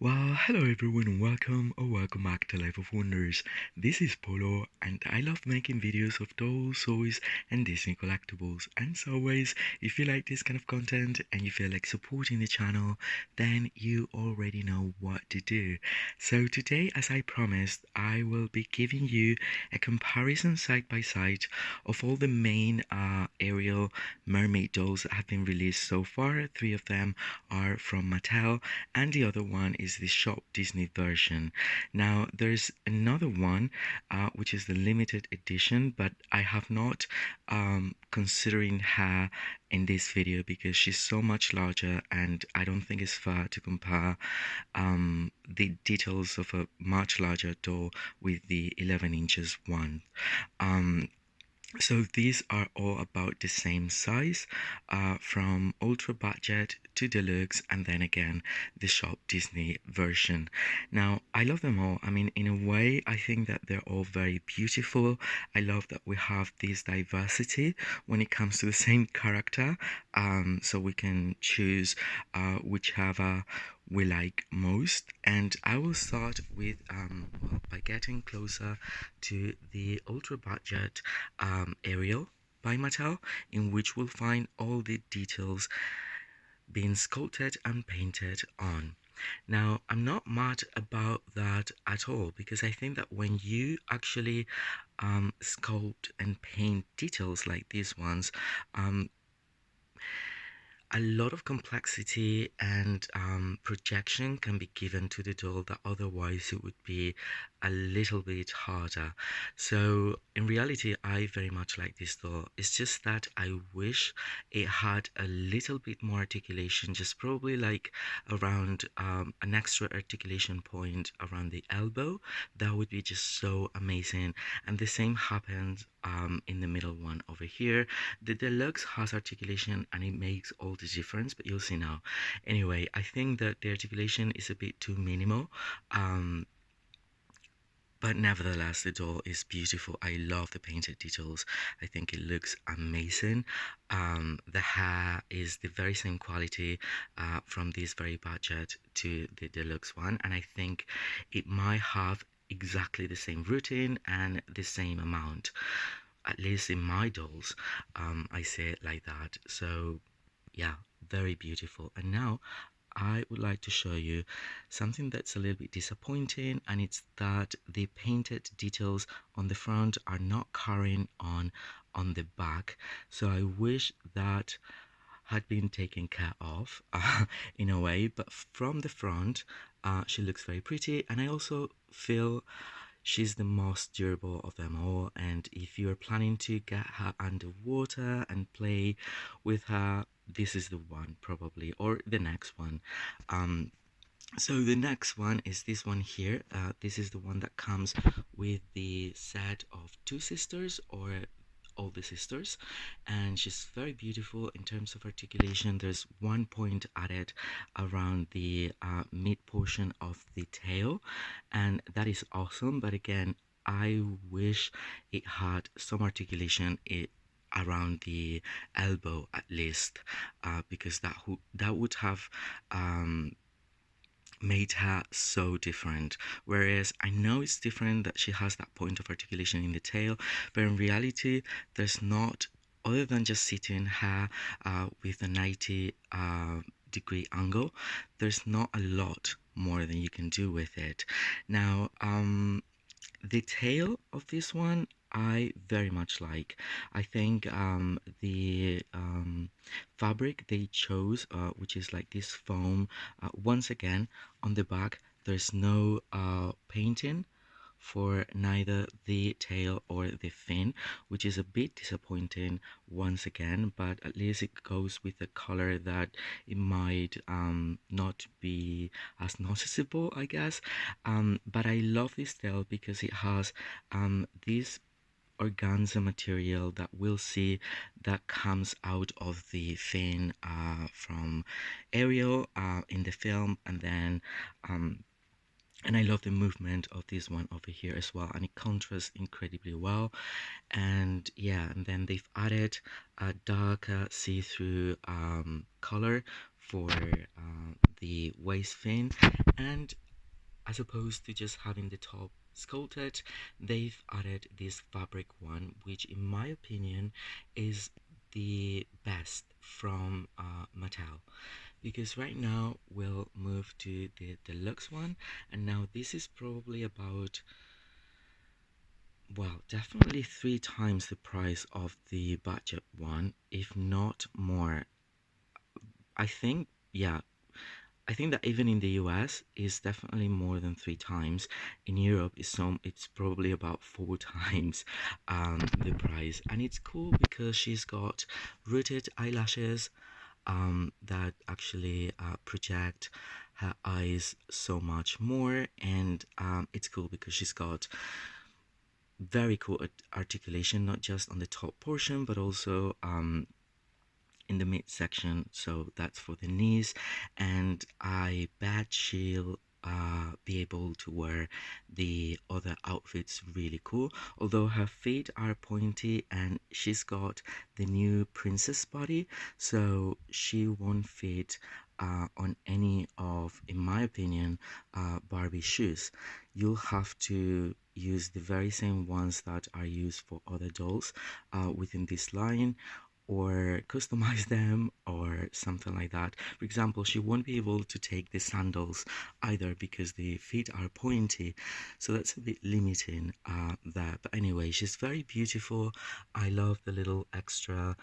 Well, hello everyone and welcome back to Life of Wonders. This is Polo and I love making videos of dolls, toys and Disney collectibles. And as always, if you like this kind of content and you feel like supporting the channel, then you already know what to do. So today, as I promised, I will be giving you a comparison side by side of all the main Ariel Mermaid dolls that have been released so far. Three of them are from Mattel and the other one is the Shop Disney version. Now, there's another one which is the limited edition, but I have not considering her in this video because she's so much larger and I don't think it's fair to compare the details of a much larger doll with the 11 inches one. Um, so these are all about the same size, from ultra budget to deluxe, and then again the Shop Disney version. Now I love them all. I mean, in a way, I think that they're all very beautiful. I love that we have this diversity when it comes to the same character. So we can choose whichever we like most. And I will start with by getting closer to the ultra budget Ariel by Mattel, in which we'll find all the details being sculpted and painted on. Now, I'm not mad about that at all because I think that when you actually sculpt and paint details like these ones, a lot of complexity and projection can be given to the doll that otherwise it would be a little bit harder. So in reality, I very much like this doll. It's just that I wish it had a little bit more articulation, just probably like around an extra articulation point around the elbow. That would be just so amazing. And the same happens in the middle one over here. The deluxe has articulation and it makes all the difference, but you'll see now. Anyway, I think that the articulation is a bit too minimal. But nevertheless, the doll is beautiful. I love the painted details. I think it looks amazing. The hair is the very same quality from this very budget to the deluxe one, and I think it might have exactly the same routine and the same amount. At least in my dolls, I say it like that. So yeah, very beautiful. And now I would like to show you something that's a little bit disappointing, and it's that the painted details on the front are not carrying on the back. So I wish that had been taken care of in a way, but from the front she looks very pretty, and I also feel she's the most durable of them all. And if you're planning to get her underwater and play with her, this is the one probably, or the next one. So the next one is this one here. This is the one that comes with the set of two sisters, or all the sisters, and she's very beautiful in terms of articulation. There's one point added around the mid portion of the tail, and that is awesome. But again, I wish it had some articulation around the elbow at least, because that would have made her so different. Whereas I know it's different that she has that point of articulation in the tail, but in reality there's not, other than just sitting her with a 90 degree angle, there's not a lot more than you can do with it. Now the tail of this one I very much like. I think the fabric they chose, which is like this foam, once again on the back there's no painting for neither the tail or the fin, which is a bit disappointing once again, but at least it goes with a color that it might not be as noticeable, I guess. But I love this tail because it has this organza material that we'll see that comes out of the fin from Ariel in the film, and then and I love the movement of this one over here as well, and it contrasts incredibly well. And yeah, and then they've added a darker see-through color for the waist fin, and as opposed to just having the top sculpted, they've added this fabric one, which in my opinion is the best from Mattel. Because right now we'll move to the deluxe one, and now this is probably about, well, definitely 3 times the price of the budget one, if not more. I think, yeah, I think that even in the US is definitely more than 3 times. In Europe, it's probably about 4 times the price, and it's cool because she's got rooted eyelashes that actually project her eyes so much more, and it's cool because she's got very cool articulation, not just on the top portion, but also in the midsection, so that's for the knees. And I bet she'll be able to wear the other outfits really cool, although her feet are pointy and she's got the new princess body, so she won't fit on any of, in my opinion, Barbie shoes. You'll have to use the very same ones that are used for other dolls within this line, or customize them or something like that. For example, she won't be able to take the sandals either because the feet are pointy, so that's a bit limiting there. But anyway, she's very beautiful. I love the little extra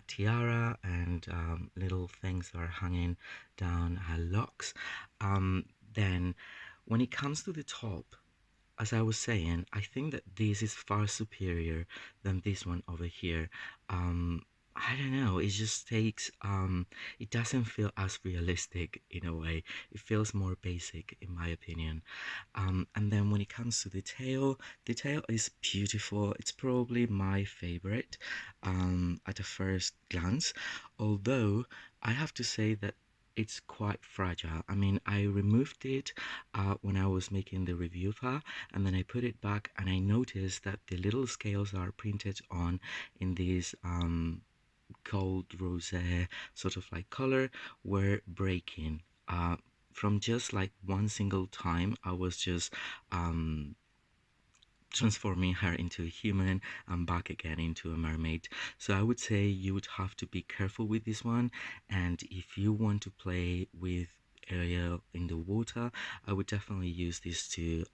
tiara and little things that are hanging down her locks. Then when it comes to the top, as I was saying, I think that this is far superior than this one over here. I don't know, it just takes, it doesn't feel as realistic in a way. It feels more basic, in my opinion. And then when it comes to the tail is beautiful. It's probably my favorite at a first glance, although I have to say that it's quite fragile. I mean, I removed it when I was making the review of her, and then I put it back, and I noticed that the little scales are printed on in this gold rose sort of like color were breaking. From just like one single time, I was just transforming her into a human and back again into a mermaid. So I would say you would have to be careful with this one, and if you want to play with Ariel in the water, I would definitely use this two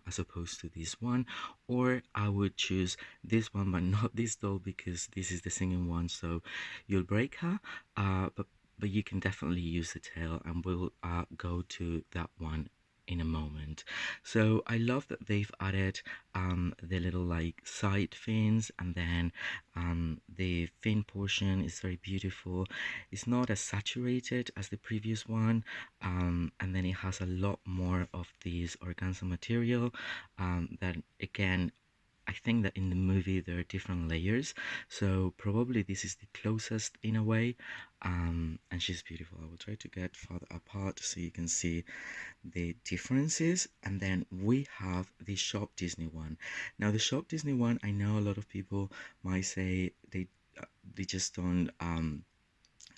as opposed to this one, or I would choose this one but not this doll because this is the singing one, so you'll break her, but you can definitely use the tail, and we'll go to that one in a moment. So I love that they've added the little like side fins, and then the fin portion is very beautiful. It's not as saturated as the previous one, and then it has a lot more of this organza material that again, I think that in the movie there are different layers, so probably this is the closest in a way. And she's beautiful. I will try to get farther apart so you can see the differences. And then we have the Shop Disney one. Now the Shop Disney one, I know a lot of people might say they just don't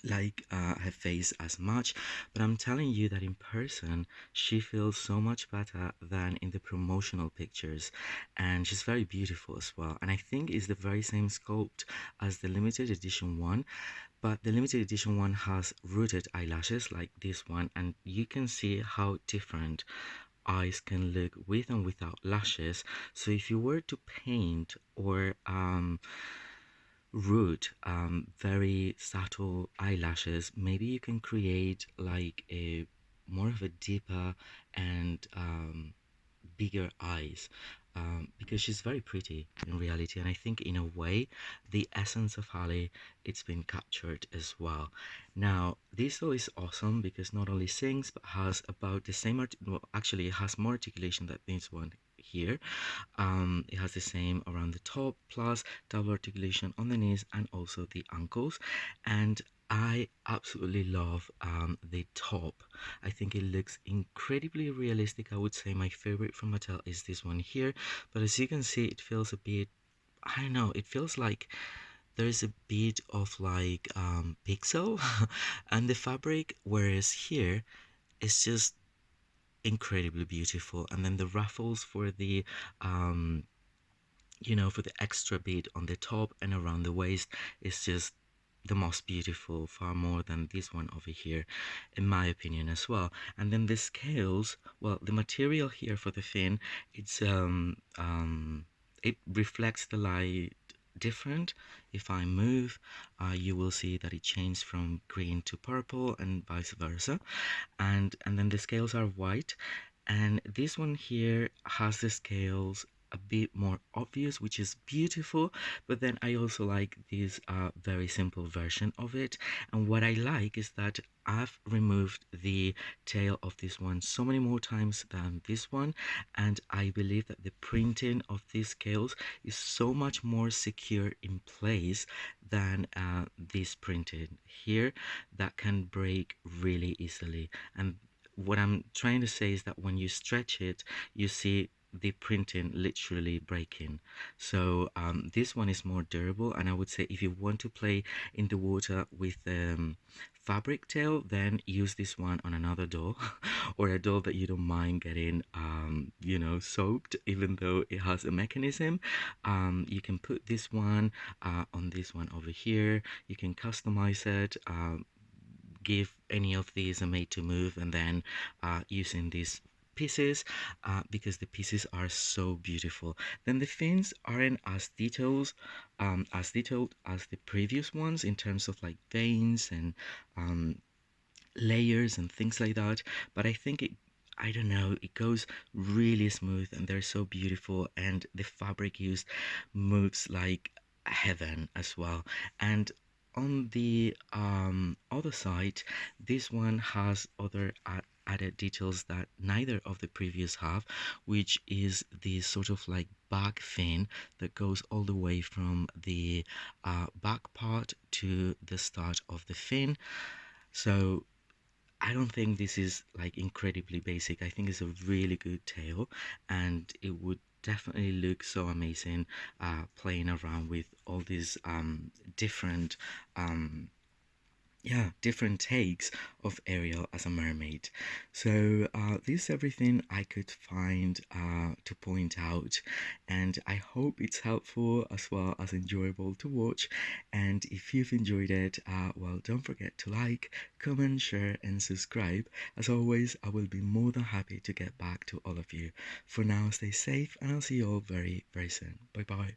like her face as much, but I'm telling you that in person she feels so much better than in the promotional pictures, and she's very beautiful as well. And I think it's the very same sculpt as the limited edition one, but the limited edition one has rooted eyelashes like this one, and you can see how different eyes can look with and without lashes. So if you were to paint or root very subtle eyelashes, maybe you can create like a more of a deeper and bigger eyes, because she's very pretty in reality, and I think in a way the essence of Harley, it's been captured as well. Now this though is awesome because not only sings but has about the same well, actually it has more articulation than this one here. It has the same around the top, plus double articulation on the knees and also the ankles. And I absolutely love the top. I think it looks incredibly realistic. I would say my favorite from Mattel is this one here, but as you can see, it feels a bit, I don't know, it feels like there is a bit of like pixel and the fabric, whereas here it's just incredibly beautiful. And then the ruffles for the for the extra bit on the top and around the waist is just the most beautiful, far more than this one over here, in my opinion as well. And then the scales, well, the material here for the fin, it's it reflects the light different. If I move, you will see that it changes from green to purple and vice versa. And then the scales are white, and this one here has the scales a bit more obvious, which is beautiful. But then I also like this very simple version of it. And what I like is that I've removed the tail of this one so many more times than this one, and I believe that the printing of these scales is so much more secure in place than this printing here that can break really easily. And what I'm trying to say is that when you stretch it, you see the printing literally breaking. So this one is more durable, and I would say if you want to play in the water with fabric tail, then use this one on another doll or a doll that you don't mind getting soaked, even though it has a mechanism. You can put this one on this one over here. You can customize it, give any of these a made to move, and then using these pieces because the pieces are so beautiful. Then the fins aren't as detailed as the previous ones in terms of like veins and um, layers and things like that, but I think I don't know, it goes really smooth and they're so beautiful, and the fabric used moves like heaven as well. And on the other side, this one has other added details that neither of the previous have, which is the sort of like back fin that goes all the way from the back part to the start of the fin. So I don't think this is like incredibly basic. I think it's a really good tail, and it would definitely look so amazing playing around with all these different um, different takes of Ariel as a mermaid. So this is everything I could find to point out, and I hope it's helpful as well as enjoyable to watch. And if you've enjoyed it, well, don't forget to like, comment, share, and subscribe. As always, I will be more than happy to get back to all of you. For now, stay safe, and I'll see you all very, very soon. Bye bye.